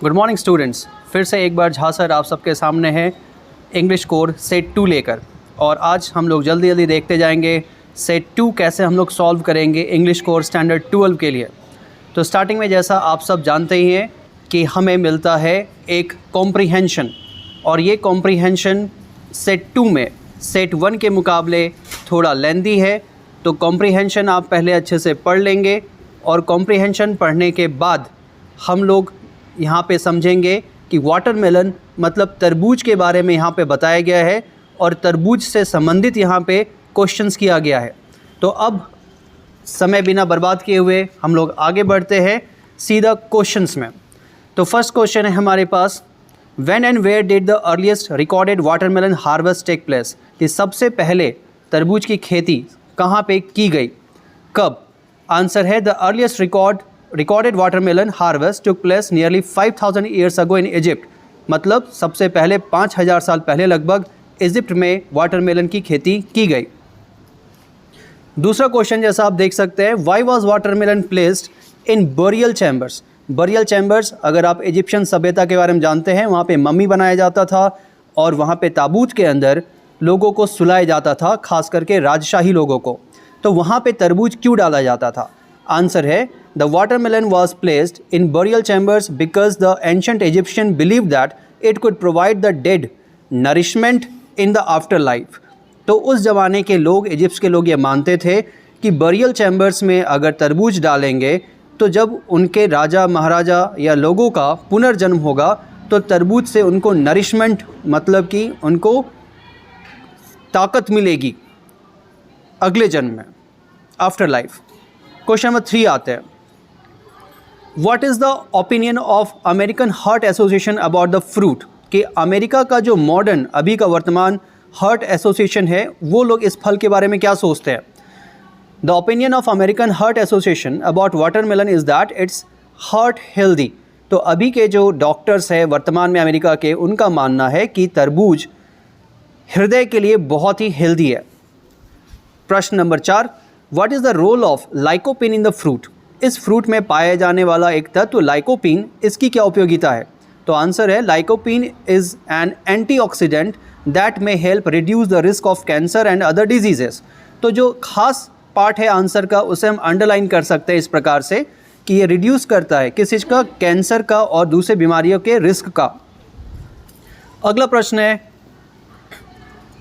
Good morning students. फिर से एक बार झा सर आप सबके सामने है इंग्लिश कोर सेट 2 लेकर, और आज हम लोग जल्दी जल्दी देखते जाएंगे सेट 2 कैसे हम लोग सॉल्व करेंगे इंग्लिश कोर स्टैंडर्ड 12 के लिए। तो स्टार्टिंग में जैसा आप सब जानते ही हैं कि हमें मिलता है एक कॉम्प्रीहेंशन, और ये कॉम्प्रीहेंशन सेट 2 में सेट 1 के मुकाबले थोड़ा लेंदी है। तो कॉम्प्रीहेंशन आप पहले अच्छे से पढ़ लेंगे, और कॉम्प्रीहेंशन पढ़ने के बाद हम लोग यहाँ पे समझेंगे कि वाटरमेलन मतलब तरबूज के बारे में यहाँ पे बताया गया है, और तरबूज से संबंधित यहाँ पे क्वेश्चंस किया गया है। तो अब समय बिना बर्बाद किए हुए हम लोग आगे बढ़ते हैं सीधा क्वेश्चंस में। तो फर्स्ट क्वेश्चन है हमारे पास, when and where did the earliest recorded watermelon harvest take place, कि सबसे पहले तरबूज की खेती कहाँ पे की गई, कब? आंसर है the earliest recorded watermelon harvest took place nearly 5000 years ago in Egypt, मतलब सबसे पहले 5000 साल पहले लगभग इजिप्ट में वाटरमेलन की खेती की गई। दूसरा क्वेश्चन जैसा आप देख सकते हैं, why was watermelon placed in burial chambers. Burial chambers, अगर आप इजिप्शियन सभ्यता के बारे में जानते हैं, वहाँ पे मम्मी बनाया जाता था और वहाँ पे ताबूत के अंदर लोगों को सुलाया जाता था, खास करके राजशाही लोगों को। तो वहाँ पे तरबूज क्यों डाला जाता था? आंसर है the watermelon was placed in burial chambers because the ancient Egyptian believe that it could provide the dead nourishment in the after life. तो उस ज़माने के लोग, इजिप्ट के लोग ये मानते थे कि बरियल चैम्बर्स में अगर तरबूज डालेंगे तो जब उनके राजा महाराजा या लोगों का पुनर्जन्म होगा तो तरबूज से उनको नरिशमेंट, मतलब कि उनको ताकत मिलेगी अगले जन्म में, आफ्टर लाइफ। क्वेश्चन नंबर 3 आते हैं, what is the opinion of American heart association about the fruit, कि अमेरिका का जो मॉडर्न अभी का वर्तमान हार्ट एसोसिएशन है वो लोग इस फल के बारे में क्या सोचते हैं? The opinion of American heart association about watermelon is that its heart healthy. तो अभी के जो डॉक्टर्स हैं वर्तमान में अमेरिका के, उनका मानना है कि तरबूज हृदय के लिए बहुत ही हेल्दी है। प्रश्न number 4, what is the role of lycopene in the fruit. इस फ्रूट में पाया जाने वाला एक तत्व लाइकोपिन, इसकी क्या उपयोगिता है? तो आंसर है lycopene is an antioxidant that may help reduce the risk of cancer and other diseases. तो जो खास पार्ट है आंसर का, उसे हम अंडरलाइन कर सकते हैं इस प्रकार से कि ये रिड्यूस करता है किस चीज़ का? कैंसर का और दूसरे बीमारियों के रिस्क का। अगला प्रश्न है,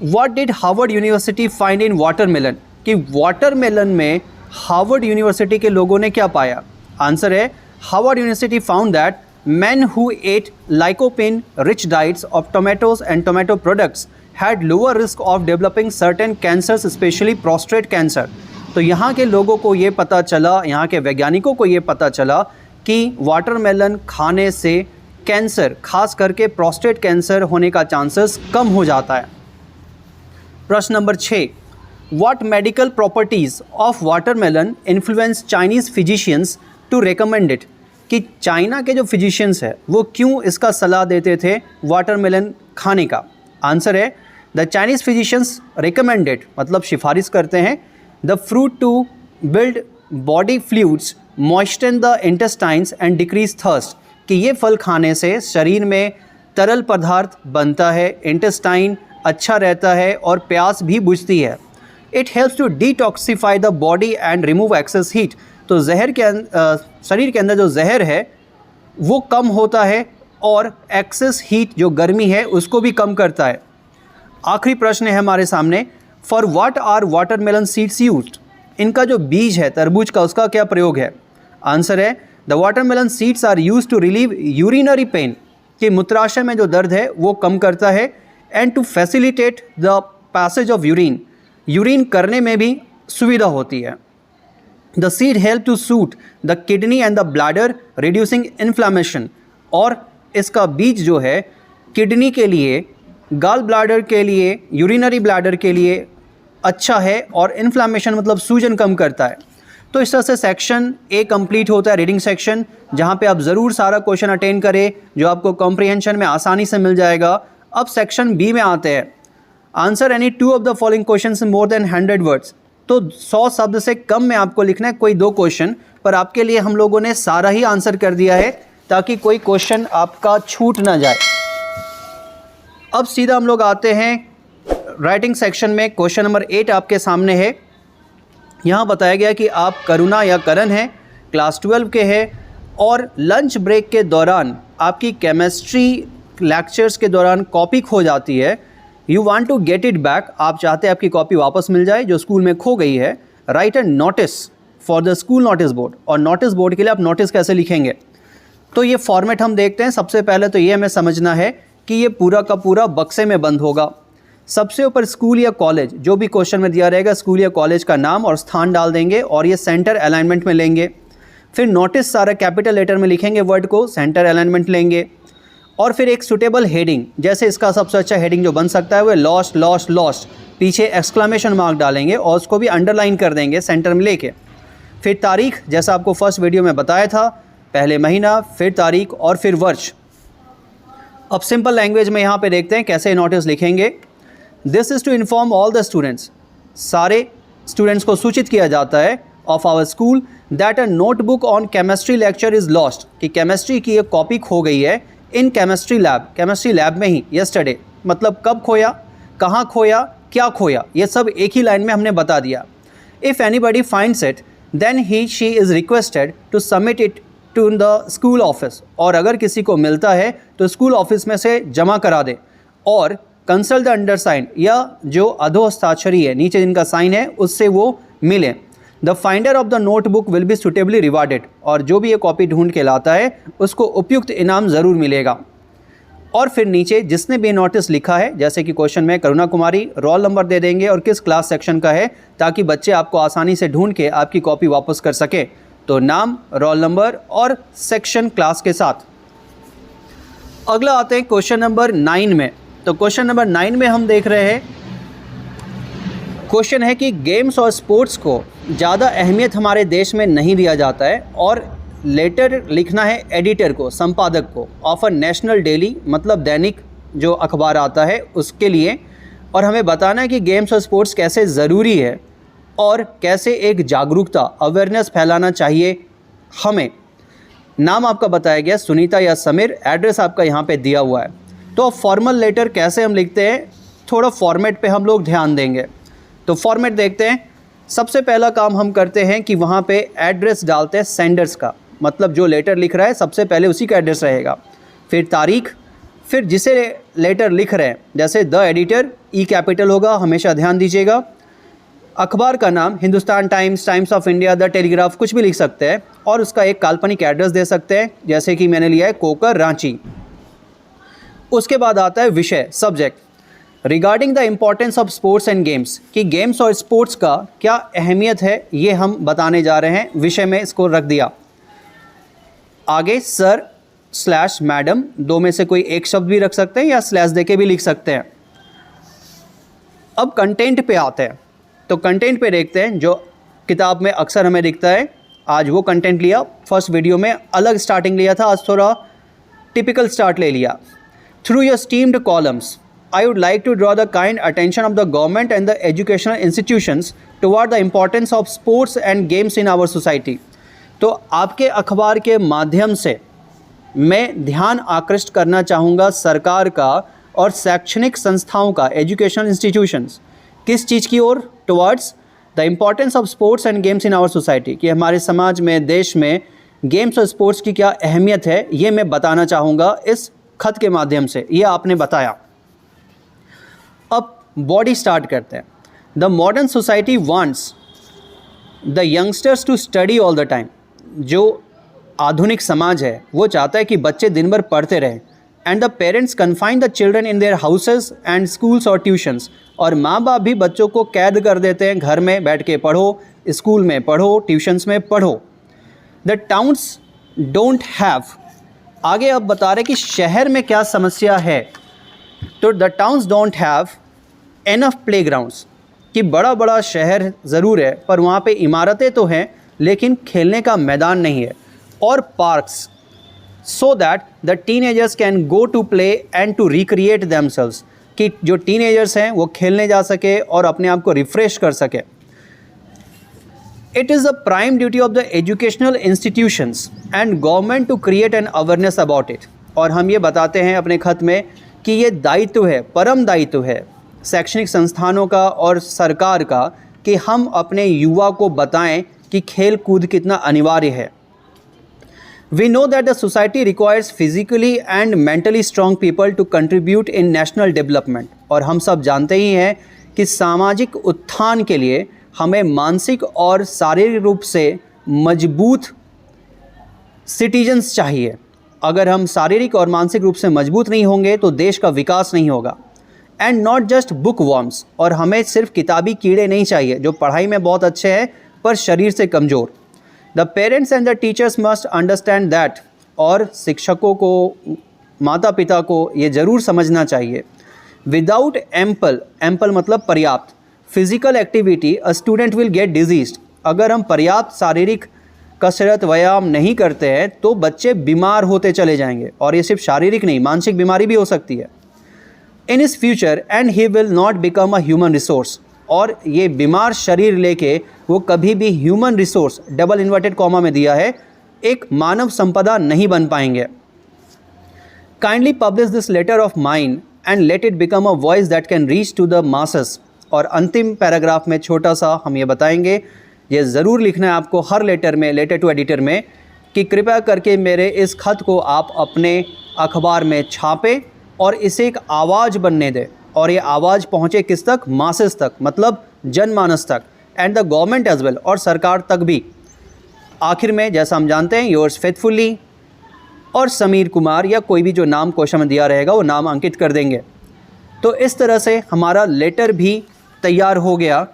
what did Harvard university find in watermelon, कि वाटरमेलन में हार्वर्ड यूनिवर्सिटी के लोगों ने क्या पाया? आंसर है Harvard university found that men who ate lycopene rich diets of tomatoes and tomato products had lower risk of developing certain cancers, especially prostate cancer। तो यहाँ के लोगों को ये पता चला, यहाँ के वैज्ञानिकों को ये पता चला कि वाटरमेलन खाने से कैंसर, खास करके प्रोस्टेट कैंसर होने का चांसेस कम हो जाता है। प्रश्न number 6, what medical properties of watermelon influence Chinese physicians to recommend it, कि चाइना के जो फिजिशियंस है वो क्यों इसका सलाह देते थे वाटरमेलन खाने का? आंसर है द चाइनीज़ फिजिशियंस रिकमेंडेड, मतलब सिफारिश करते हैं, the fruit to build body fluids, moisten the intestines and decrease thirst, कि ये फल खाने से शरीर में तरल पदार्थ बनता है, इंटेस्टाइन अच्छा रहता है और प्यास भी बुझती है। It helps to detoxify the body and remove excess heat. तो जहर के शरीर के अंदर जो जहर है वो कम होता है और एक्सेस हीट, जो गर्मी है, उसको भी कम करता है। आखिरी प्रश्न है हमारे सामने, for what are watermelon seeds used, इनका जो बीज है तरबूज का, उसका क्या प्रयोग है? आंसर है the watermelon seeds are used to relieve urinary pain, कि मूत्राशय में जो दर्द है वो कम करता है, and to facilitate the passage of urine, urine करने में भी सुविधा होती है। The seed help to soothe the kidney and the bladder reducing inflammation, और इसका बीज जो है किडनी के लिए, गाल ब्लैडर के लिए, यूरिनरी ब्लैडर के लिए अच्छा है, और इन्फ्लामेशन मतलब सूजन कम करता है। तो इस तरह से सेक्शन ए कंप्लीट होता है, रीडिंग सेक्शन, जहाँ पे आप ज़रूर सारा क्वेश्चन अटेंड करें जो आपको कॉम्प्रिहेंशन में आसानी से मिल जाएगा। अब सेक्शन बी में आते हैं, answer any 2 of the following questions in more than 100 words. तो 100 शब्द से कम में आपको लिखना है कोई 2 क्वेश्चन, पर आपके लिए हम लोगों ने सारा ही आंसर कर दिया है ताकि कोई क्वेश्चन आपका छूट ना जाए। अब सीधा हम लोग आते हैं राइटिंग सेक्शन में। क्वेश्चन नंबर 8 आपके सामने है। यहाँ बताया गया कि आप करुणा या करण हैं, क्लास 12 के हैं और लंच ब्रेक के दौरान आपकी केमिस्ट्री लेक्चर्स के दौरान कॉपी खो जाती है। You want to get it back, आप चाहते हैं आपकी कॉपी वापस मिल जाए जो स्कूल में खो गई है। Right a notice for the school notice board, और नोटिस बोर्ड के लिए आप नोटिस कैसे लिखेंगे, तो ये फॉर्मेट हम देखते हैं। सबसे पहले तो ये हमें समझना है कि ये पूरा का पूरा बक्से में बंद होगा। सबसे ऊपर स्कूल या कॉलेज, जो भी क्वेश्चन में दिया रहेगा स्कूल या कॉलेज का नाम और स्थान डाल देंगे और ये सेंटर अलाइनमेंट में लेंगे। फिर नोटिस सारा कैपिटल लेटर में लिखेंगे वर्ड को, सेंटर अलाइनमेंट लेंगे और फिर एक सुटेबल हेडिंग, जैसे इसका सबसे अच्छा हेडिंग जो बन सकता है वो लॉस्ट लॉस्ट लॉस्ट, पीछे एक्सक्लेमेशन मार्क डालेंगे और उसको भी अंडरलाइन कर देंगे सेंटर में लेके। फिर तारीख, जैसा आपको फर्स्ट वीडियो में बताया था, पहले महीना, फिर तारीख और फिर वर्ष। अब सिंपल लैंग्वेज में यहाँ पे देखते हैं कैसे नोटिस लिखेंगे। This is to inform all the students, सारे स्टूडेंट्स को सूचित किया जाता है of our school that a notebook on chemistry lecture is lost, कि केमिस्ट्री की एक कॉपी खो गई है इन केमिस्ट्री लैब में ही यस्टरडे, मतलब कब खोया, कहाँ खोया, क्या खोया, ये सब एक ही लाइन में हमने बता दिया। If anybody finds it then he she is requested to submit it to the school office, और अगर किसी को मिलता है तो स्कूल ऑफिस में से जमा करा दे और कंसल्ट द अंडरसाइन, या जो अधोहस्ताक्षरी है नीचे जिनका साइन है उससे वो मिले। The finder of the notebook will be suitably rewarded, और जो भी ये कॉपी ढूंढ के लाता है उसको उपयुक्त इनाम ज़रूर मिलेगा। और फिर नीचे जिसने भी नोटिस लिखा है, जैसे कि क्वेश्चन में करुणा कुमारी, रोल नंबर दे देंगे और किस क्लास सेक्शन का है, ताकि बच्चे आपको आसानी से ढूंढ के आपकी कॉपी वापस कर सके। तो नाम, रोल नंबर और सेक्शन क्लास के साथ। अगला आते हैं क्वेश्चन नंबर 9 में। तो क्वेश्चन नंबर 9 में हम देख रहे हैं, क्वेश्चन है कि गेम्स और स्पोर्ट्स को ज़्यादा अहमियत हमारे देश में नहीं दिया जाता है, और लेटर लिखना है एडिटर को, संपादक को, ऑफ अ नेशनल डेली, मतलब दैनिक जो अखबार आता है उसके लिए, और हमें बताना है कि गेम्स और स्पोर्ट्स कैसे ज़रूरी है और कैसे एक जागरूकता, अवेयरनेस फैलाना चाहिए हमें। नाम आपका बताया गया सुनीता या समीर, एड्रेस आपका यहाँ पे दिया हुआ है। तो फॉर्मल लेटर कैसे हम लिखते हैं, थोड़ा फॉर्मेट पे हम लोग ध्यान देंगे। तो फॉर्मेट देखते हैं। सबसे पहला काम हम करते हैं कि वहाँ पे एड्रेस डालते हैं सेंडर्स का, मतलब जो लेटर लिख रहा है सबसे पहले उसी का एड्रेस रहेगा। फिर तारीख, फिर जिसे लेटर लिख रहे हैं, जैसे द एडिटर, ई कैपिटल होगा, हमेशा ध्यान दीजिएगा। अखबार का नाम Hindustan times, times of India, the telegraph, कुछ भी लिख सकते हैं, और उसका एक काल्पनिक एड्रेस दे सकते हैं, जैसे कि मैंने लिया है कोकर, रांची। उसके बाद आता है विषय, subject, regarding the importance of sports and games, कि गेम्स और स्पोर्ट्स का क्या अहमियत है ये हम बताने जा रहे हैं, विषय में इसको रख दिया। आगे सर स्लैश मैडम, दो में से कोई एक शब्द भी रख सकते हैं या स्लैश देके भी लिख सकते हैं। अब कंटेंट पे आते हैं। तो कंटेंट पे देखते हैं, जो किताब में अक्सर हमें दिखता है, आज वो कंटेंट लिया। फर्स्ट वीडियो में अलग स्टार्टिंग लिया था, आज थोड़ा टिपिकल स्टार्ट ले लिया। Through your steamed columns I would like to draw the kind attention of the government and the educational institutions toward the importance of sports and games in our society. तो आपके अखबार के माध्यम से मैं ध्यान आकृष्ट करना चाहूँगा सरकार का और शैक्षणिक संस्थाओं का, एजुकेशनल इंस्टीट्यूशंस, किस चीज़ की ओर, towards the importance of sports and games in our society, कि हमारे समाज में, देश में गेम्स और स्पोर्ट्स की क्या अहमियत है, ये मैं बताना चाहूँगा इस खत के माध्यम से। ये आपने बताया। अब बॉडी स्टार्ट करते हैं। The modern society wants the youngsters to study all the time, जो आधुनिक समाज है वो चाहता है कि बच्चे दिन भर पढ़ते रहें। And the parents confine the children in their houses and schools और ट्यूशंस, और माँ बाप भी बच्चों को कैद कर देते हैं, घर में बैठ के पढ़ो, स्कूल में पढ़ो, ट्यूशंस में पढ़ो। द टाउन्स डोंट हैव, आगे अब बता रहे कि शहर में क्या समस्या है। तो the towns don't have enough play grounds, कि बड़ा बड़ा शहर ज़रूर है पर वहाँ पे इमारतें तो हैं लेकिन खेलने का मैदान नहीं है, और parks, so that the teenagers can go to play and to recreate themselves, कि जो टीनेजर्स हैं वो खेलने जा सके और अपने आप को रिफ़्रेश कर सके। It is the prime duty of the educational institutions and government to create an awareness about it. और हम ये बताते हैं अपने खत में कि ये दायित्व है, परम दायित्व है शैक्षणिक संस्थानों का और सरकार का कि हम अपने युवा को बताएं कि खेल कूद कितना अनिवार्य है. We know that the society requires physically and mentally strong people to contribute in national development. और हम सब जानते ही हैं कि सामाजिक उत्थान के लिए हमें मानसिक और शारीरिक रूप से मजबूत सिटीजन्स चाहिए. अगर हम शारीरिक और मानसिक रूप से मजबूत नहीं होंगे तो देश का विकास नहीं होगा. And not just book worms. और हमें सिर्फ किताबी कीड़े नहीं चाहिए जो पढ़ाई में बहुत अच्छे हैं पर शरीर से कमज़ोर. The parents and the teachers must understand that. और शिक्षकों को, माता पिता को ये ज़रूर समझना चाहिए. विदाउट एम्पल मतलब पर्याप्त physical activity a student will get diseased. अगर हम पर्याप्त शारीरिक कसरत व्यायाम नहीं करते हैं तो बच्चे बीमार होते चले जाएंगे. और ये सिर्फ शारीरिक नहीं, मानसिक बीमारी भी हो सकती है in his future. And he will not become a human resource. और ये बीमार शरीर लेके वो कभी भी human resource, double inverted comma में दिया है, एक मानव संपदा नहीं बन पाएंगे. Kindly publish this letter of mine and let it become a voice that can reach to the masses. और अंतिम पैराग्राफ में छोटा सा हम ये बताएंगे, ये ज़रूर लिखना है आपको हर लेटर में, लेटर टू एडिटर में, कि कृपया करके मेरे इस खत को आप अपने अखबार में छापें और इसे एक आवाज़ बनने दें. और ये आवाज़ पहुँचे किस तक? मासेस तक, मतलब जनमानस तक. And the government as well, और सरकार तक भी. आखिर में जैसा हम जानते हैं, योर्स फेथफुली और समीर कुमार, या कोई भी जो नाम क्वेश्चन में दिया रहेगा वो नाम अंकित कर देंगे. तो इस तरह से हमारा लेटर भी तैयार हो गया.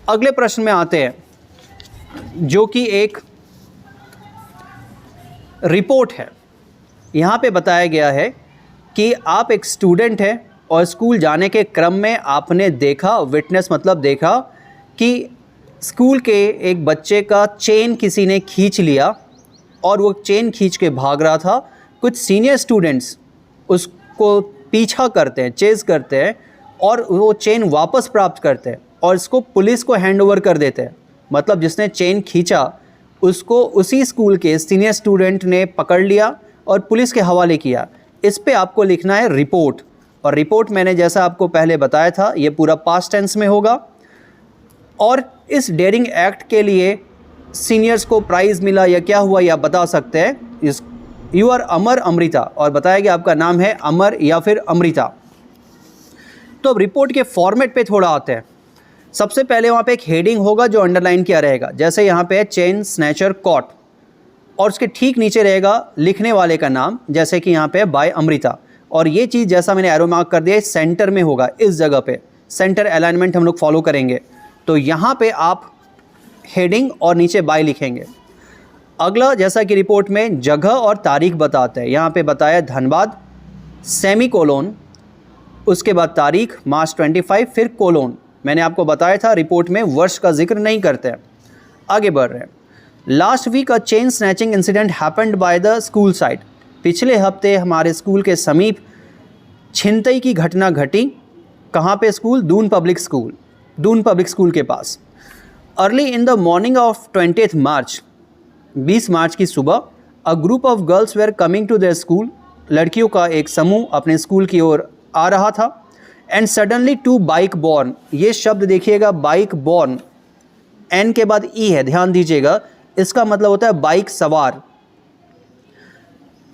अगले प्रश्न में आते हैं जो कि एक रिपोर्ट है. यहाँ पे बताया गया है कि आप एक स्टूडेंट हैं और स्कूल जाने के क्रम में आपने देखा, विटनेस मतलब देखा, कि स्कूल के एक बच्चे का चेन किसी ने खींच लिया और वो चेन खींच के भाग रहा था. कुछ सीनियर स्टूडेंट्स उसको पीछा करते हैं, चेज़ करते हैं और वो चेन वापस प्राप्त करते हैं और इसको पुलिस को हैंड ओवर कर देते हैं. मतलब जिसने चेन खींचा उसको उसी स्कूल के सीनियर स्टूडेंट ने पकड़ लिया और पुलिस के हवाले किया. इस पे आपको लिखना है रिपोर्ट. और रिपोर्ट मैंने जैसा आपको पहले बताया था, ये पूरा पास्ट टेंस में होगा. और इस डेयरिंग एक्ट के लिए सीनियर्स को प्राइज़ मिला या क्या हुआ ये आप बता सकते हैं. यू आर अमर अमृता, और बताया कि आपका नाम है अमर या फिर अमृता. तो अब रिपोर्ट के फॉर्मेट पे थोड़ा आते हैं. सबसे पहले वहाँ पे एक हेडिंग होगा जो अंडरलाइन किया रहेगा, जैसे यहाँ पे है चेन स्नैचर कॉट, और उसके ठीक नीचे रहेगा लिखने वाले का नाम, जैसे कि यहाँ पे है बाय अमृता. और ये चीज़ जैसा मैंने एरो मार्क कर दिया सेंटर में होगा, इस जगह पे सेंटर अलाइनमेंट हम लोग फॉलो करेंगे. तो यहाँ पे आप हेडिंग और नीचे बाय लिखेंगे. अगला, जैसा कि रिपोर्ट में जगह और तारीख बताते हैं, यहाँ पे बताया धनबाद, सेमी कोलोन, उसके बाद तारीख मार्च 25, फिर कोलोन. मैंने आपको बताया था रिपोर्ट में वर्ष का जिक्र नहीं करते हैं. आगे बढ़ रहे हैं. Last week a chain snatching incident happened by the school site. पिछले हफ्ते हमारे स्कूल के समीप छिनतई की घटना घटी. कहाँ पे school? Doon public school, Doon public school के पास. Early in the morning of 20 March, 20 मार्च की सुबह, a group of girls were coming to their school. लड़कियों का एक समूह अपने स्कूल की ओर आ रहा था. And suddenly two bike borne, ये शब्द देखिएगा बाइक बॉर्न, एन के बाद ई है, ध्यान दीजिएगा. इसका मतलब होता है बाइक सवार.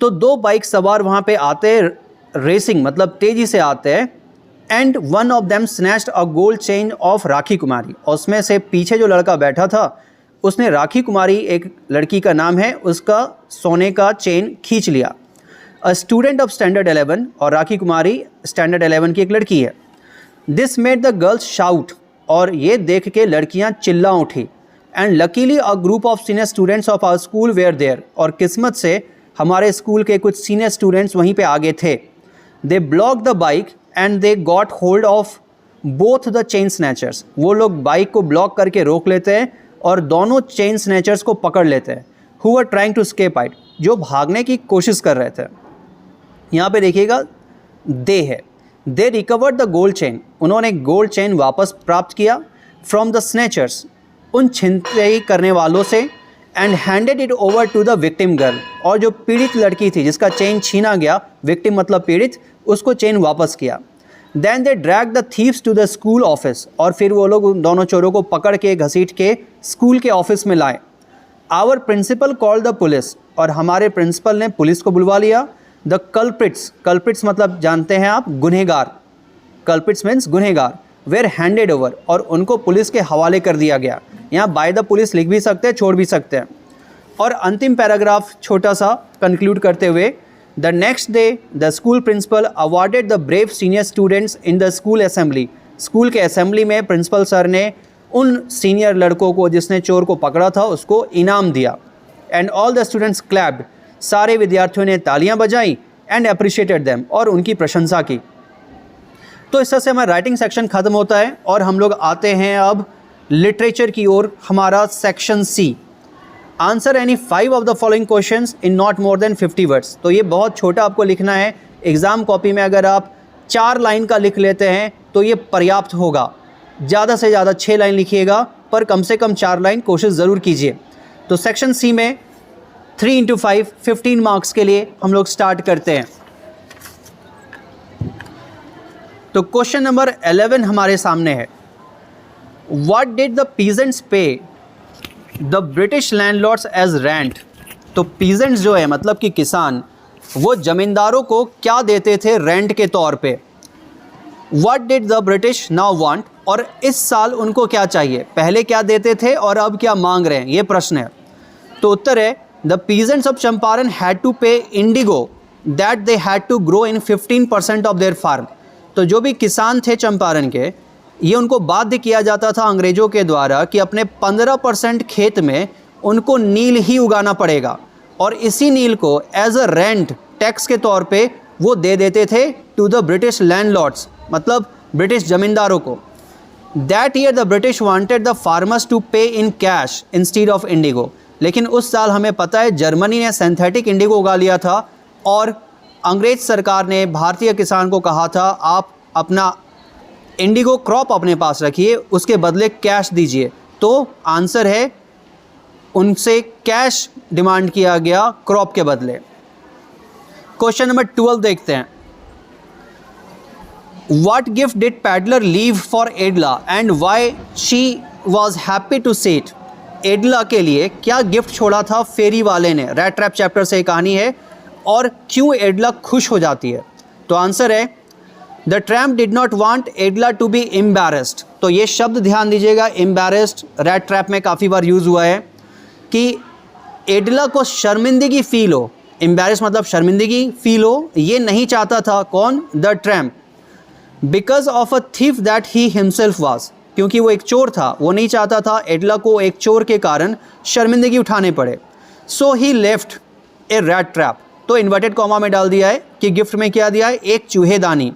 तो दो बाइक सवार वहाँ पे आते हैं, रेसिंग मतलब तेज़ी से आते हैं. And one of them snatched a gold chain of Rakhi Kumari. और उसमें से पीछे जो लड़का बैठा था उसने राखी कुमारी, एक लड़की का नाम है, उसका सोने का चेन खींच लिया. अ स्टूडेंट ऑफ स्टैंडर्ड 11, और राखी कुमारी स्टैंडर्ड 11 की एक लड़की है. This made the girls shout, और ये देख के लड़कियां चिल्ला उठी. And luckily a group of senior students of our school were there, और किस्मत से हमारे स्कूल के कुछ सीनियर स्टूडेंट्स वहीं पे आगे थे. They block the bike and they got hold of both the chain snatchers. वो लोग बाइक को ब्लॉक करके रोक लेते हैं और दोनों चेन स्नैचर्स को पकड़ लेते हैं. Who were trying to escape out, जो भागने की कोशिश कर रहे थे. यहाँ पे देखिएगा दे है. They recovered the gold chain, उन्होंने गोल्ड चेन वापस प्राप्त किया. फ्रॉम द स्नैचर्स, उन छिनतई करने वालों से and handed it over to the victim girl, और जो पीड़ित लड़की थी जिसका चेन छीना गया, विक्टिम मतलब पीड़ित, उसको चेन वापस किया। Then they drag the thieves to the school office, और फिर वो लोग उन दोनों चोरों को पकड़ के घसीट के स्कूल के ऑफिस में लाए। Our principal call the police, और हमारे प्रिंसिपल ने पुलिस को बुलवा लिया। द कल्प्रिट्स, कल्प्रिट्स मतलब जानते हैं आप, गुनहगार, कल्प्रिट्स मीन्स गुनहगार, वेर हैंडेड ओवर, और उनको पुलिस के हवाले कर दिया गया। यहाँ बाय द पुलिस लिख भी सकते हैं, छोड़ भी सकते हैं। और अंतिम पैराग्राफ छोटा सा कंक्लूड करते हुए, the next day the school principal awarded the brave senior students in the school assembly, school के असेंबली में प्रिंसिपल सर ने उन सीनियर लड़कों को जिसने चोर को पकड़ा था उसको इनाम दिया। And all the students clapped, सारे विद्यार्थियों ने तालियां बजाई, एंड अप्रिशिएटेड देम, और उनकी प्रशंसा की। तो इस तरह से हमारा राइटिंग सेक्शन ख़त्म होता है और हम लोग आते हैं अब लिटरेचर की ओर, हमारा section C. Answer any 5 of the following questions in not more than 50 words. तो ये बहुत छोटा आपको लिखना है। एग्ज़ाम कॉपी में अगर आप 4 लाइन का लिख लेते हैं तो ये पर्याप्त होगा। ज़्यादा से ज़्यादा 6 लाइन लिखिएगा, पर कम से कम 4 लाइन कोशिश ज़रूर कीजिए। तो सेक्शन सी में 3 इंटू 5 15 मार्क्स के लिए हम लोग स्टार्ट करते हैं। तो क्वेश्चन नंबर 11 हमारे सामने है, what did the peasants pay the British landlords as rent. तो पीजेंट्स जो है मतलब कि किसान, वो जमींदारों को क्या देते थे रेंट के तौर पे। What did the British now want, और इस साल उनको क्या चाहिए, पहले क्या देते थे और अब क्या मांग रहे हैं, ये प्रश्न है। तो उत्तर है, the peasants of Champaran had to pay indigo that they had to grow in 15% of their farm. तो जो भी किसान थे चंपारण के, ये उनको बाध्य किया जाता था अंग्रेज़ों के द्वारा कि अपने 15% खेत में उनको नील ही उगाना पड़ेगा, और इसी नील को एज अ रेंट, टैक्स के तौर पे वो दे देते थे टू द ब्रिटिश लैंडलॉर्ड्स, मतलब ब्रिटिश ज़मींदारों को। That year the British wanted the farmers to pay in cash instead of indigo. लेकिन उस साल हमें पता है जर्मनी ने सिंथेटिक इंडिगो उगा लिया था, और अंग्रेज़ सरकार ने भारतीय किसान को कहा था आप अपना इंडिगो क्रॉप अपने पास रखिए, उसके बदले कैश दीजिए। तो आंसर है, उनसे कैश डिमांड किया गया क्रॉप के बदले। क्वेश्चन नंबर 12 देखते हैं, what gift did peddler leave for Edla and why she was happy to see it. Edla के लिए क्या गिफ्ट छोड़ा था फेरी वाले ने, रैट ट्रैप चैप्टर से कहानी है, और क्यों एडला खुश हो जाती है। तो आंसर है, the tramp did not want Edla to be embarrassed. तो ये शब्द ध्यान दीजिएगा, एम्बैरेस्ड रैट ट्रैप में काफ़ी बार यूज़ हुआ है कि एडला को शर्मिंदगी फील हो, एम्बैरेस मतलब शर्मिंदगी फील हो, ये नहीं चाहता था कौन, the tramp, because of a thief that he himself was, क्योंकि वो एक चोर था, वो नहीं चाहता था एडला को एक चोर के कारण शर्मिंदगी उठाने पड़े। सो ही लेफ्ट ए रैट ट्रैप। तो इन्वर्टेड कॉमा में डाल दिया है कि गिफ्ट में क्या दिया है, एक चूहेदानी।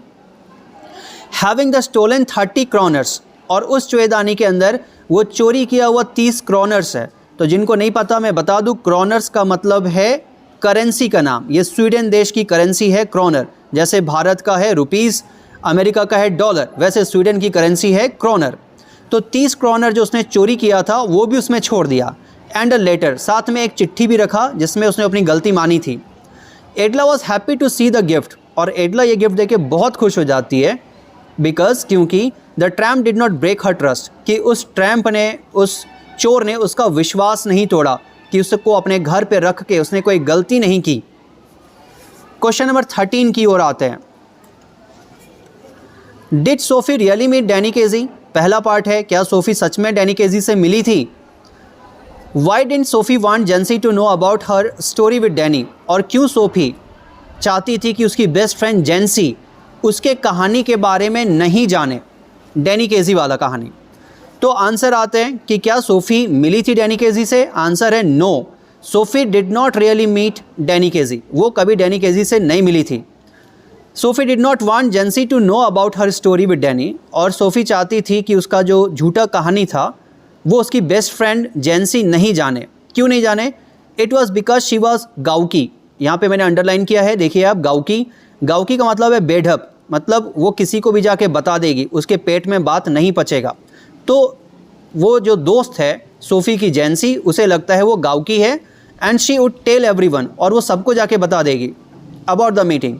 हैविंग द स्टोलन 30 क्रोनर्स, और उस चूहेदानी के अंदर वो चोरी किया हुआ 30 क्रोनर्स है। तो जिनको नहीं पता मैं बता दूं, क्रोनर्स का मतलब है करेंसी का नाम। ये स्वीडन देश की करेंसी है क्रोनर, जैसे भारत का है रुपीस, अमेरिका का है डॉलर, वैसे स्वीडन की करेंसी है क्रोनर। तो 30 क्रोनर जो उसने चोरी किया था वो भी उसमें छोड़ दिया। एंड अ लेटर, साथ में एक चिट्ठी भी रखा जिसमें उसने अपनी गलती मानी थी। Edla was happy to see the gift, और एडला ये गिफ्ट देके बहुत खुश हो जाती है, बिकॉज क्योंकि the tramp did not break her trust, कि उस ट्रैम्प ने, उस चोर ने उसका विश्वास नहीं तोड़ा, कि उसको अपने घर पे रख के उसने कोई गलती नहीं की। क्वेश्चन नंबर 13 की ओर आते हैं, did Sophie really meet Danny Casey. पहला पार्ट है, क्या सोफी सच में डैनी केजी से मिली थी। Why didn't Sophie want Jansie to know about her story with Danny, और क्यों सोफी चाहती थी कि उसकी बेस्ट फ्रेंड जेंसी उसके कहानी के बारे में नहीं जाने, डैनी केजी वाला कहानी। तो आंसर आते हैं कि क्या सोफ़ी मिली थी डैनी केजी से। आंसर है no, Sophie did not really meet Danny Casey, वो कभी डैनी केजी से नहीं मिली थी। Sophie did not want Jansie to know about her story with Danny, और सोफ़ी चाहती थी कि उसका जो झूठा कहानी था वो उसकी बेस्ट फ्रेंड जेंसी नहीं जाने। क्यों नहीं जाने, it was because she was gawky. यहाँ पे मैंने अंडरलाइन किया है, देखिए आप, गाउकी। गाउकी का मतलब है बेढप, मतलब वो किसी को भी जाके बता देगी, उसके पेट में बात नहीं पचेगा। तो वो जो दोस्त है सोफ़ी की जैंसी, उसे लगता है वो गाँव की है, and she would tell everyone, और वो सबको जाके बता देगी about the meeting.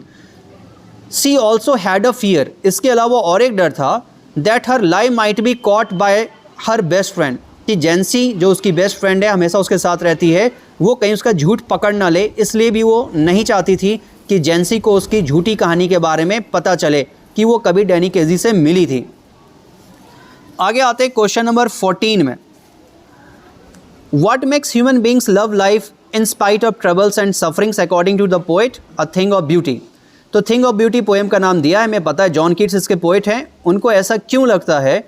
She also had a fear, इसके अलावा और एक डर था, that her lie might be caught by her best friend, कि जैंसी जो उसकी बेस्ट फ्रेंड है, हमेशा उसके साथ रहती है, वो कहीं उसका झूठ पकड़ ना ले, इसलिए भी वो नहीं चाहती थी कि जैंसी को उसकी झूठी कहानी के बारे में पता चले कि वो कभी डैनी केजी से मिली थी। आगे आते हैं क्वेश्चन नंबर 14 में। What makes human beings love life in spite of troubles and sufferings according to the poet a thing of beauty. तो थिंग ऑफ ब्यूटी पोएम का नाम दिया है, हमें पता है जॉन कीट्स इसके पोएट हैं। उनको ऐसा क्यों लगता है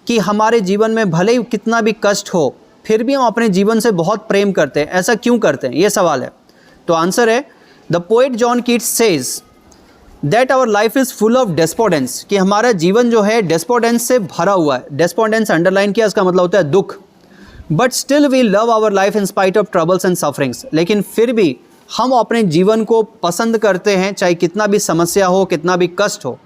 कि हमारे जीवन में भले ही कितना भी कष्ट हो, फिर भी हम अपने जीवन से बहुत प्रेम करते हैं, ऐसा क्यों करते हैं, ये सवाल है। तो आंसर है, the poet John Keats says that our life is full of despondence, कि हमारा जीवन जो है डेस्पोडेंस से भरा हुआ है। डेस्पोडेंस अंडरलाइन किया, इसका मतलब होता है दुख। But still we love our life in spite of troubles and sufferings, लेकिन फिर भी हम अपने जीवन को पसंद करते हैं, चाहे कितना भी समस्या हो, कितना भी कष्ट हो।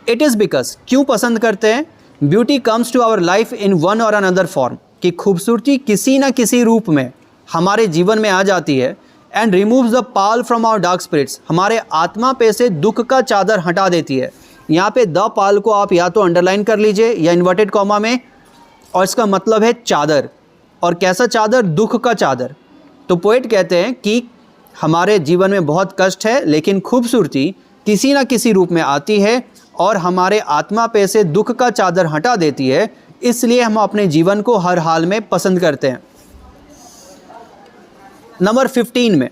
इट इज़ बिकॉज, क्यों पसंद करते हैं, beauty comes to our life in one or another form, कि खूबसूरती किसी न किसी रूप में हमारे जीवन में आ जाती है, and removes the pall from our dark spirits, हमारे आत्मा पे से दुख का चादर हटा देती है। यहाँ पे द पाल को आप या तो अंडरलाइन कर लीजिए या इन्वर्टेड कॉमा में, और इसका मतलब है चादर। और कैसा चादर, दुख का चादर। तो पोएट कहते हैं कि हमारे जीवन में बहुत कष्ट है, लेकिन खूबसूरती किसी न किसी रूप में आती है और हमारे आत्मा पे से दुख का चादर हटा देती है, इसलिए हम अपने जीवन को हर हाल में पसंद करते हैं। नंबर 15 में,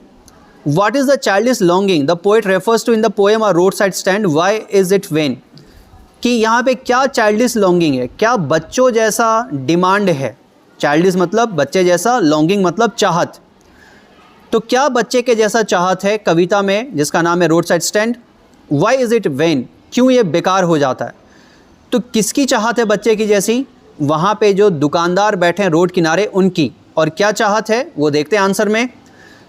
what is the childish longing the poet refers to in the poem a roadside stand, why is it vain, कि यहाँ पे क्या चाइल्डिश लॉन्गिंग है, क्या बच्चों जैसा डिमांड है। चाइल्डिश मतलब बच्चे जैसा, लॉन्गिंग मतलब चाहत। तो क्या बच्चे के जैसा चाहत है कविता में जिसका नाम है road side stand. Why is it when, क्यों ये बेकार हो जाता है। तो किसकी चाहत है बच्चे की जैसी, वहाँ पे जो दुकानदार बैठे हैं रोड किनारे उनकी। और क्या चाहत है वो देखते हैं आंसर में।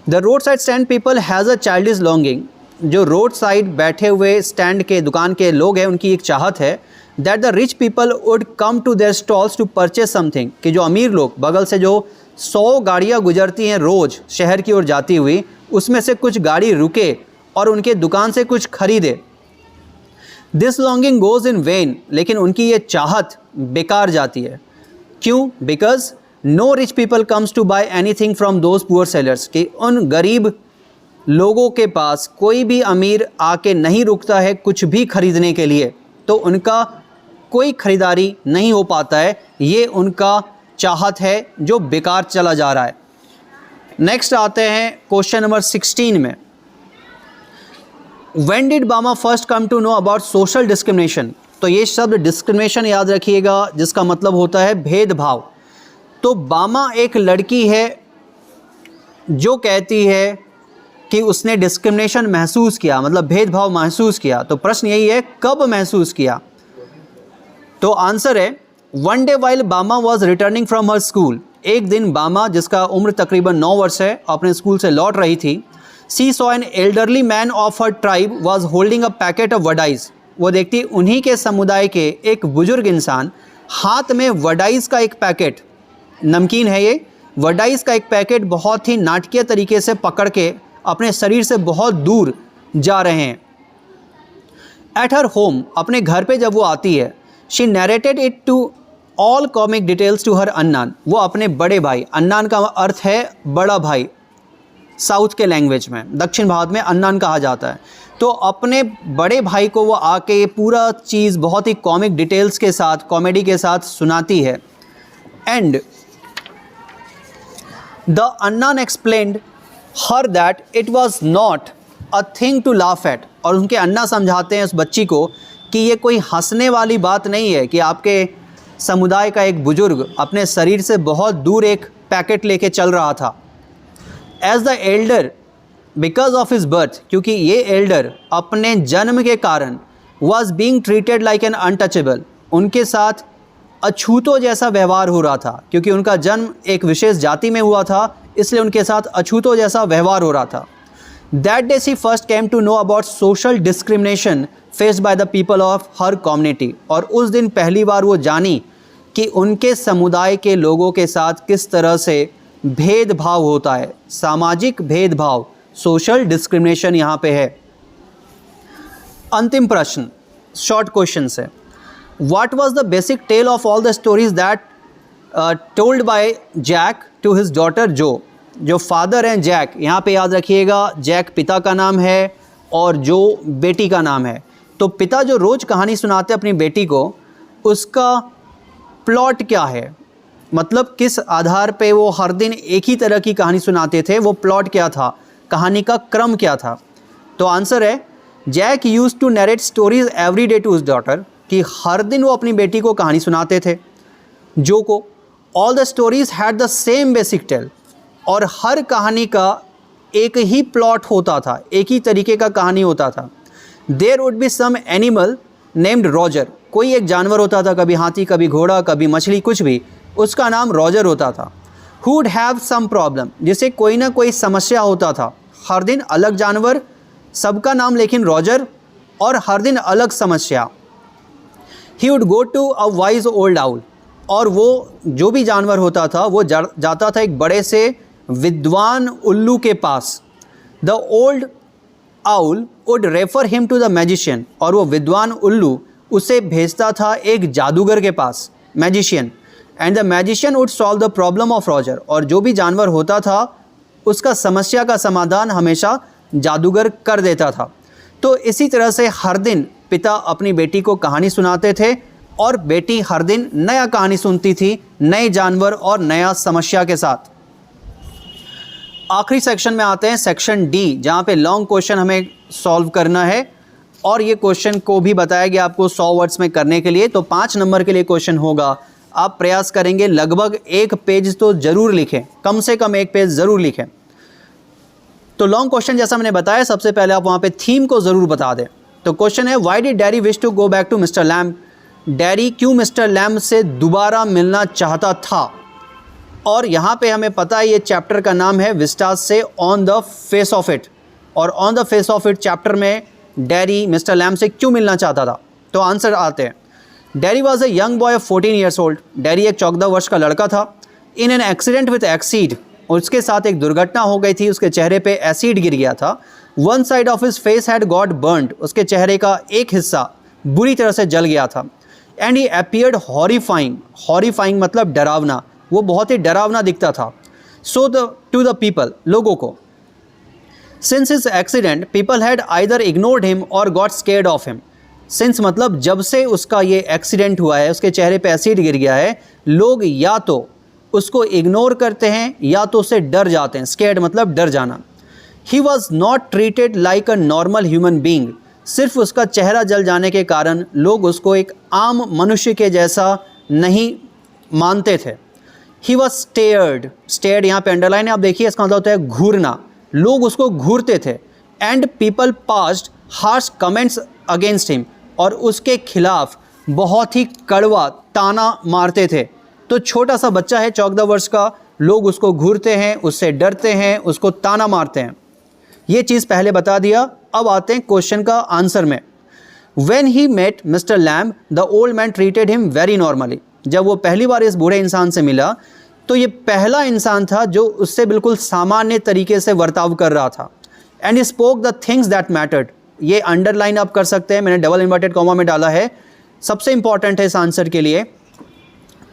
The road side stand people has a childish longing, जो रोड साइड बैठे हुए स्टैंड के दुकान के लोग हैं उनकी एक चाहत है, that the rich people would come to their stalls to purchase something, कि जो अमीर लोग, बगल से जो 100 गाड़ियाँ गुजरती हैं रोज़ शहर की ओर जाती हुई, उसमें से कुछ गाड़ी रुके और उनके दुकान से कुछ खरीदे। This longing goes in vain, लेकिन उनकी ये चाहत बेकार जाती है। क्यों, because no rich people comes to buy anything from those poor sellers, कि उन गरीब लोगों के पास कोई भी अमीर आके नहीं रुकता है कुछ भी खरीदने के लिए, तो उनका कोई खरीदारी नहीं हो पाता है। ये उनका चाहत है जो बेकार चला जा रहा है। नेक्स्ट आते हैं क्वेश्चन नंबर 16 में। When did Bama first come to know about social discrimination. तो ये शब्द डिस्क्रिमिनेशन याद रखिएगा, जिसका मतलब होता है भेदभाव। तो बामा एक लड़की है जो कहती है कि उसने डिस्क्रिमिनेशन महसूस किया, मतलब भेदभाव महसूस किया। तो प्रश्न यही है, कब महसूस किया। तो आंसर है, वन डे वाइल बामा was returning from her school, एक दिन बामा जिसका उम्र तकरीबन 9 वर्ष है अपने स्कूल से लौट रही थी। She saw an elderly man of her tribe was holding a packet of wadais, वो देखती उन्हीं के समुदाय के एक बुजुर्ग इंसान हाथ में वडाइज का एक पैकेट, नमकीन है ये, वडाइज का एक पैकेट बहुत ही नाटकीय तरीके से पकड़ के अपने शरीर से बहुत दूर जा रहे हैं। एट हर होम, अपने घर पे जब वो आती है, she narrated it to all comic details to her annan, वो अपने बड़े भाई, अन्नान का अर्थ है बड़ा भाई साउथ के लैंग्वेज में, दक्षिण भारत में अन्नान कहा जाता है। तो अपने बड़े भाई को वो आके पूरा चीज़ बहुत ही कॉमिक डिटेल्स के साथ, कॉमेडी के साथ सुनाती है। And the annan explained her that it was not a thing to laugh at, और उनके अन्ना समझाते हैं उस बच्ची को कि ये कोई हंसने वाली बात नहीं है कि आपके समुदाय का एक बुजुर्ग अपने शरीर से बहुत दूर एक पैकेट लेके चल रहा था। As the elder because of his birth, क्योंकि ये एल्डर अपने जन्म के कारण was being treated like an untouchable, उनके साथ अछूतों जैसा व्यवहार हो रहा था, क्योंकि उनका जन्म एक विशेष जाति में हुआ था, इसलिए उनके साथ अछूतों जैसा व्यवहार हो रहा था। That day she first came to know about social discrimination faced by the people of her community, और उस दिन पहली बार वो जानी कि उनके समुदाय के लोगों के साथ किस तरह से भेदभाव होता है, सामाजिक भेदभाव, सोशल डिस्क्रिमिनेशन यहाँ पे है। अंतिम प्रश्न शॉर्ट क्वेश्चन है, what was the basic tale of all the stories that told by Jack to his daughter Jo. जो फादर हैं जैक, यहाँ पे याद रखिएगा जैक पिता का नाम है और जो बेटी का नाम है। तो पिता जो रोज़ कहानी सुनाते अपनी बेटी को, उसका प्लॉट क्या है, मतलब किस आधार पे वो हर दिन एक ही तरह की कहानी सुनाते थे, वो प्लॉट क्या था, कहानी का क्रम क्या था। तो आंसर है Jack used to narrate stories every day to his daughter, कि हर दिन वो अपनी बेटी को कहानी सुनाते थे जो को। All the stories had the same basic tale, और हर कहानी का एक ही प्लॉट होता था, एक ही तरीके का कहानी होता था। There would be some animal named Roger, कोई एक जानवर होता था, कभी हाथी, कभी घोड़ा, कभी मछली, कुछ भी, उसका नाम रॉजर होता था। Who would have some problem, जिसे कोई ना कोई समस्या होता था। हर दिन अलग जानवर, सबका नाम लेकिन रॉजर, और हर दिन अलग समस्या। He would go to a wise old owl, और वो जो भी जानवर होता था वो जाता था एक बड़े से विद्वान उल्लू के पास। The old owl would refer him to the magician, और वो विद्वान उल्लू उसे भेजता था एक जादूगर के पास, magician. And the magician would solve the problem of Roger, और जो भी जानवर होता था उसका समस्या का समाधान हमेशा जादूगर कर देता था। तो इसी तरह से हर दिन पिता अपनी बेटी को कहानी सुनाते थे, और बेटी हर दिन नया कहानी सुनती थी, नए जानवर और नया समस्या के साथ। आखिरी सेक्शन में आते हैं, सेक्शन डी, जहाँ पे लॉन्ग क्वेश्चन हमें सॉल्व करना है, और ये क्वेश्चन को भी बताया गया आपको 100 वर्ड्स में करने के लिए। तो 5 नंबर के लिए क्वेश्चन होगा, आप प्रयास करेंगे लगभग 1 पेज तो ज़रूर लिखें, कम से कम 1 पेज ज़रूर लिखें। तो लॉन्ग क्वेश्चन जैसा मैंने बताया, सबसे पहले आप वहाँ पे थीम को ज़रूर बता दें। तो क्वेश्चन है, why did Derry wish to go back to Mr Lamb, Derry क्यों मिस्टर लैम्ब से दोबारा मिलना चाहता था। और यहाँ पे हमें पता है ये चैप्टर का नाम है विस्टास से on the face of it, और on the face of it chapter में डैरी मिस्टर लैम्ब से क्यों मिलना चाहता था। तो आंसर आते हैं, Derry was a young boy of 14 years old, Derry एक 14 वर्ष का लड़का था। In an accident with acid, उसके साथ एक दुर्घटना हो गई थी, उसके चेहरे पे एसिड गिर गया था। One side of his face had got burned, उसके चेहरे का एक हिस्सा बुरी तरह से जल गया था। And he appeared horrifying, horrifying मतलब डरावना, वो बहुत ही डरावना दिखता था। सो टू द पीपल, लोगों को। Since his accident people had either ignored him or got scared of him. Since मतलब जब से उसका ये एक्सीडेंट हुआ है, उसके चेहरे पे एसिड गिर गया है, लोग या तो उसको इग्नोर करते हैं या तो उससे डर जाते हैं। स्केर्ड मतलब डर जाना। He was not treated like a normal human being, सिर्फ उसका चेहरा जल जाने के कारण लोग उसको एक आम मनुष्य के जैसा नहीं मानते थे। ही वॉज स्टेयर्ड, स्टेयर्ड यहाँ पे अंडरलाइन है, आप देखिए इसका मतलब होता है घूरना, लोग उसको घूरते थे। And people passed harsh comments against him, और उसके खिलाफ बहुत ही कड़वा ताना मारते थे। तो छोटा सा बच्चा है 14 वर्ष का, लोग उसको घूरते हैं, उससे डरते हैं, उसको ताना मारते हैं। ये चीज़ पहले बता दिया। अब आते हैं क्वेश्चन का आंसर में। When he met Mr. Lamb, the old man treated him very normally. जब वो पहली बार इस बूढ़े इंसान से मिला तो ये पहला इंसान था जो उससे बिल्कुल सामान्य तरीके से बर्ताव कर रहा था। And he spoke the things that mattered, ये अंडरलाइन आप कर सकते हैं, मैंने डबल इन्वर्टेड कॉमा में डाला है। सबसे इंपॉर्टेंट है इस आंसर के लिए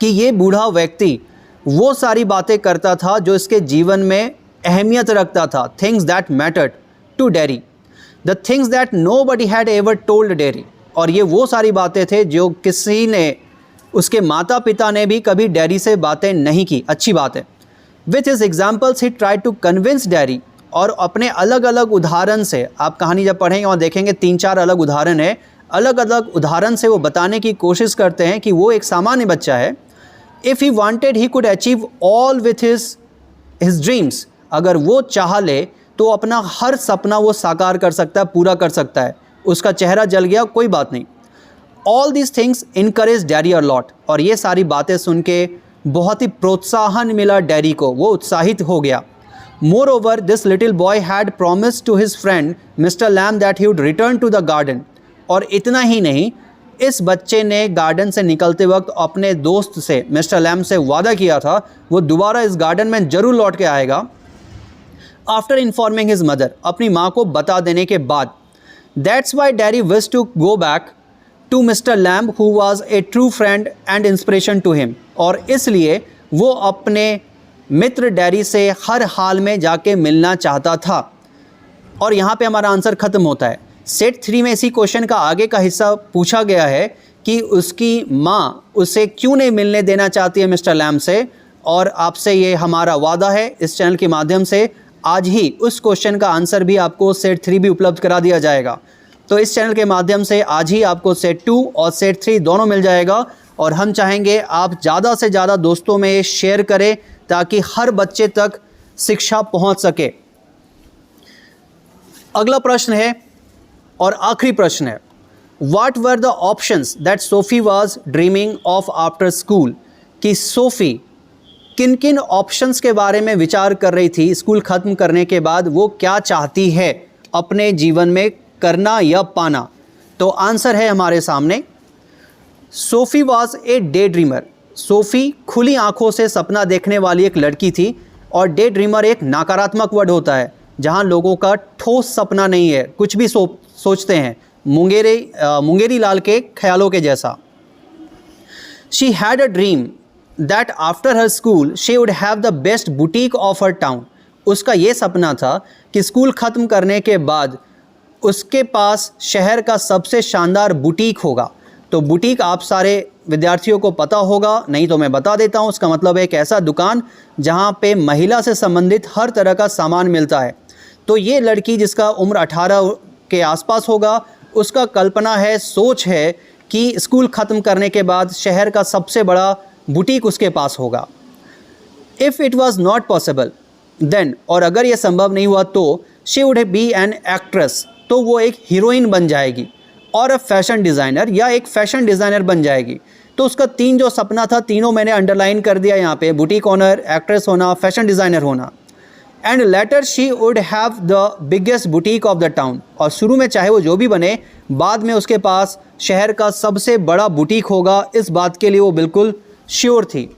कि ये बूढ़ा व्यक्ति वो सारी बातें करता था जो इसके जीवन में अहमियत रखता था। Things that mattered to Derry, the things that nobody had ever told Derry, और ये वो सारी बातें थे जो किसी ने, उसके माता पिता ने भी कभी डैरी से बातें नहीं की। अच्छी बात है। With his examples he try to convince Derry, और अपने अलग अलग उदाहरण से, आप कहानी जब पढ़ेंगे और देखेंगे 3-4 अलग उदाहरण है, अलग अलग उदाहरण से वो बताने की कोशिश करते हैं कि वो एक सामान्य बच्चा है। If he wanted he could achieve all with his dreams, अगर वो चाह ले तो अपना हर सपना वो साकार कर सकता है, पूरा कर सकता है। उसका चेहरा जल गया, कोई बात नहीं। All these things encourage dairy a lot, और ये सारी बातें सुन के बहुत ही प्रोत्साहन मिला डैरी को, वो उत्साहित हो गया। Moreover this little boy had promise to his friend Mr Lamb that he would return to the garden, और इतना ही नहीं, इस बच्चे ने गार्डन से निकलते वक्त अपने दोस्त से मिस्टर लैम्ब से वादा किया था वो दोबारा इस गार्डन में ज़रूर लौट के आएगा। आफ्टर इन्फॉर्मिंग हिज मदर, अपनी माँ को बता देने के बाद। That's why daddy wish to go back to Mr Lamb who was a true friend and inspiration to him, और इसलिए वो अपने मित्र डैडी से हर हाल में जाके मिलना चाहता था। और यहाँ पे हमारा आंसर ख़त्म होता है। सेट 3 में इसी क्वेश्चन का आगे का हिस्सा पूछा गया है कि उसकी माँ उसे क्यों नहीं मिलने देना चाहती है मिस्टर लैम्ब से, और आपसे ये हमारा वादा है इस चैनल के माध्यम से आज ही उस क्वेश्चन का आंसर भी आपको सेट 3 भी उपलब्ध करा दिया जाएगा। तो इस चैनल के माध्यम से आज ही आपको सेट 2 और सेट 3 दोनों मिल जाएगा, और हम चाहेंगे आप ज़्यादा से ज़्यादा दोस्तों में ये शेयर करें ताकि हर बच्चे तक शिक्षा पहुंच सके। अगला प्रश्न है और आखिरी प्रश्न है, what were the options that Sophie was dreaming of after school, कि सोफ़ी किन किन ऑप्शंस के बारे में विचार कर रही थी स्कूल ख़त्म करने के बाद, वो क्या चाहती है अपने जीवन में करना या पाना। तो आंसर है हमारे सामने, SoFi was a day dreamer. SoFi खुली आंखों से सपना देखने वाली एक लड़की थी, और डे ड्रीमर एक नकारात्मक वर्ड होता है जहां लोगों का ठोस सपना नहीं है, कुछ भी सोचते हैं, मुंगेरी लाल के ख्यालों के जैसा। She had a dream that after her school she would have the best boutique of her town. उसका ये सपना था कि स्कूल ख़त्म करने के बाद उसके पास शहर का सबसे शानदार बुटीक होगा। तो बुटीक आप सारे विद्यार्थियों को पता होगा, नहीं तो मैं बता देता हूँ। उसका मतलब है एक ऐसा दुकान जहाँ पे महिला से संबंधित हर तरह का सामान मिलता है। तो ये लड़की जिसका उम्र 18 के आसपास होगा, उसका कल्पना है, सोच है कि स्कूल ख़त्म करने के बाद शहर का सबसे बड़ा बुटीक उसके पास होगा। If it was not possible then, और अगर ये संभव नहीं हुआ तो she would be an actress, तो वो एक हीरोइन बन जाएगी, और अ फैशन डिज़ाइनर, या एक फ़ैशन डिज़ाइनर बन जाएगी। तो उसका 3 जो सपना था, तीनों मैंने अंडरलाइन कर दिया यहाँ पे, बुटीक ओनर, एक्ट्रेस होना, फैशन डिज़ाइनर होना। And later she would have the biggest boutique of the town, और शुरू में चाहे वो जो भी बने, बाद में उसके पास शहर का सबसे बड़ा बुटीक होगा, इस बात के लिए वो बिल्कुल श्योर थी।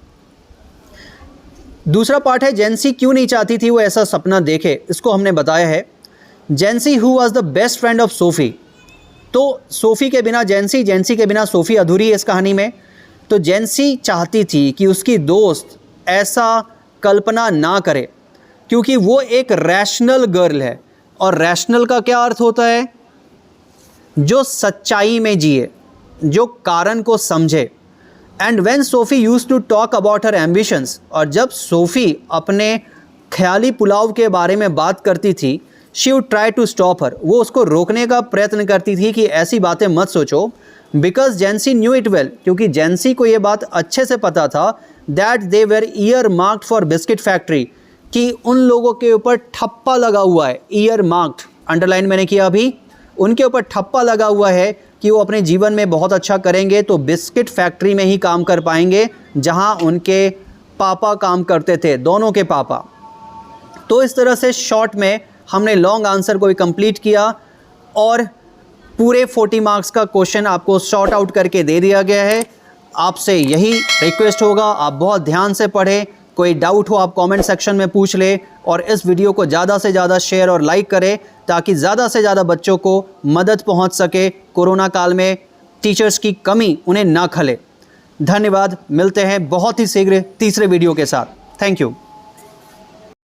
दूसरा पार्ट है, जेंसी क्यों नहीं चाहती थी वो ऐसा सपना देखे, इसको हमने बताया है। Jansie who was the best friend of Sophie, तो सोफ़ी के बिना जेंसी, जेंसी के बिना सोफ़ी अधूरी है इस कहानी में। तो जेंसी चाहती थी कि उसकी दोस्त ऐसा कल्पना ना करे, क्योंकि वो एक रैशनल गर्ल है, और रैशनल का क्या अर्थ होता है, जो सच्चाई में जिए, जो कारण को समझे। And when Sophie used to talk about her ambitions, और जब सोफ़ी अपने ख्याली पुलाव के बारे में बात करती थी, she would try to stop her, वो उसको रोकने का प्रयत्न करती थी कि ऐसी बातें मत सोचो। बिकॉज जेंसी न्यू इट वेल, क्योंकि जेंसी को ये बात अच्छे से पता था that they were year marked for biscuit factory, कि उन लोगों के ऊपर ठप्पा लगा हुआ है। ईयर मार्क्ड अंडरलाइन मैंने किया अभी, उनके ऊपर ठप्पा लगा हुआ है कि वो अपने जीवन में बहुत अच्छा करेंगे तो बिस्किट फैक्ट्री में ही काम कर पाएंगे, जहां उनके पापा काम करते थे, दोनों के पापा। तो इस तरह से शॉर्ट में हमने लॉन्ग आंसर को भी कंप्लीट किया, और पूरे 40 मार्क्स का क्वेश्चन आपको शॉर्ट आउट करके दे दिया गया है। आपसे यही रिक्वेस्ट होगा, आप बहुत ध्यान से पढ़ें, कोई डाउट हो आप कमेंट सेक्शन में पूछ ले, और इस वीडियो को ज़्यादा से ज़्यादा शेयर और लाइक करें ताकि ज़्यादा से ज़्यादा बच्चों को मदद पहुंच सके। कोरोना काल में टीचर्स की कमी उन्हें ना खले। धन्यवाद, मिलते हैं बहुत ही शीघ्र तीसरे वीडियो के साथ। Thank you.